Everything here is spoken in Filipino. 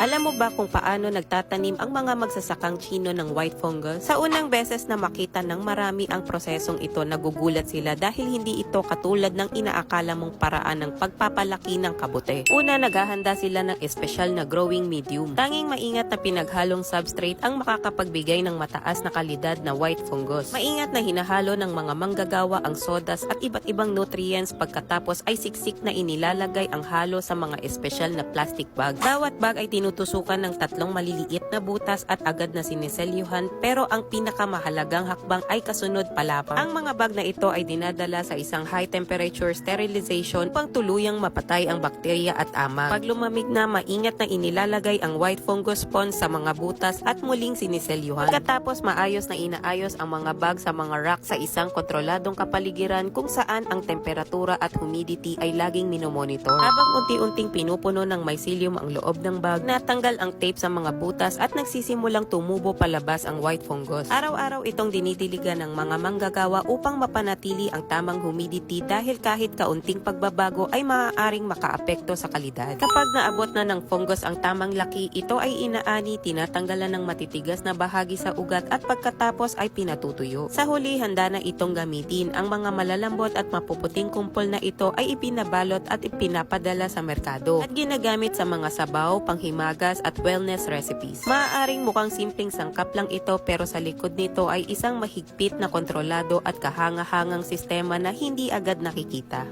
Alam mo ba kung paano nagtatanim ang mga magsasakang Tsino ng white fungus? Sa unang beses na makita ng marami ang prosesong ito, nagugulat sila dahil hindi ito katulad ng inaakala mong paraan ng pagpapalaki ng kabute. Una, naghahanda sila ng espesyal na growing medium. Tanging maingat na pinaghalong substrate ang makakapagbigay ng mataas na kalidad na white fungus. Maingat na hinahalo ng mga manggagawa ang sodas at iba't ibang nutrients, pagkatapos ay siksik na inilalagay ang halo sa mga espesyal na plastic bag. Bawat bag ay tinutusukan ng 3 maliliit na butas at agad na siniselyuhan, pero ang pinakamahalagang hakbang ay kasunod palapa. Ang mga bag na ito ay dinadala sa isang high temperature sterilization upang tuluyang mapatay ang bakterya at amag. Pag lumamig na, maingat na inilalagay ang white fungus sponge sa mga butas at muling siniselyuhan. Pagkatapos, maayos na inaayos ang mga bag sa mga rack sa isang kontroladong kapaligiran kung saan ang temperatura at humidity ay laging minomonitor. Habang unti-unting pinupuno ng mycelium ang loob ng bag, natanggal ang tape sa mga butas at nagsisimulang tumubo palabas ang white fungus. Araw-araw itong dinidiligan ng mga manggagawa upang mapanatili ang tamang humidity dahil kahit kaunting pagbabago ay maaaring makaapekto sa kalidad. Kapag naabot na ng fungus ang tamang laki, ito ay inaani, tinatanggalan ng matitigas na bahagi sa ugat at pagkatapos ay pinatutuyo. Sa huli, handa na itong gamitin. Ang mga malalambot at mapuputing kumpol na ito ay ipinabalot at ipinapadala sa merkado at ginagamit sa mga sabaw, panghimagas at wellness recipes. Maaaring mukhang simpleng sangkap lang ito, pero sa likod nito ay isang mahigpit na kontrolado at kahanga-hangang sistema na hindi agad nakikita.